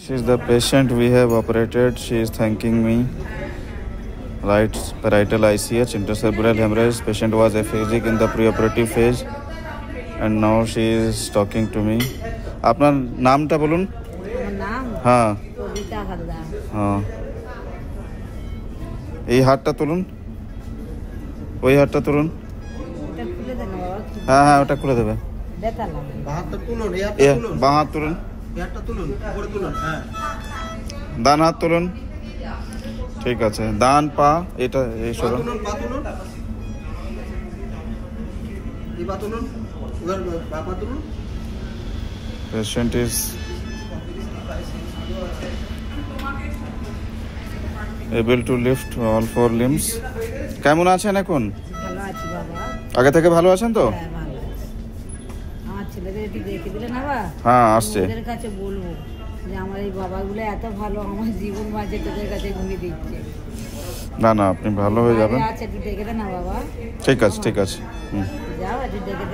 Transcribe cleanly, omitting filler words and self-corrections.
She is the patient we have operated. She is thanking me. Right parietal ICH, intercerebral hemorrhage. Patient was aphakic in the preoperative phase, and now she is talking to me. আপনার নামটা বলুন। নাম হ্যাঁ কবিতা হালদার। হ্যাঁ, এই হাতটা তুলুন, ওই হাতটা তুলুন। ওটা খুলে দেন বাবা। হ্যাঁ হ্যাঁ, ওটা খুলে দেবে। ব্যথা লাগে। বাঁ হাতটা তুলুন, এই হাতটা তুলুন, বাঁ হাত তুলুন, এই হাতটা তুলুন, উপরে তুলুন। হ্যাঁ, ডান হাত তুলুন। ঠিক আছে, ডান পা এটা এই পা সরুন। তুলুন, পা তুলুন, এই পা তুলুন, উধার পা তুলুন। Patient is able to lift all four limbs. কেমন আছেন এখন? ভালো আছি বাবা। আগে থেকে ভালো আছেন তো? হ্যাঁ ভালো আছি। আমার ছেলেদের একটু দেখে দিলে না বাবা? হ্যাঁ আসছে। ওদের কাছে বলবো যে আমার এই বাবাগুলো এত ভালো, আমার জীবন বাঁচিয়ে তোদের কাছে ঘুরে দিচ্ছে। না না, আপনি ভালো হয়ে যাবেন। আচ্ছা একটু দেখে দে না বাবা। ঠিক আছে ঠিক আছে। যাও একটু দেখে দে।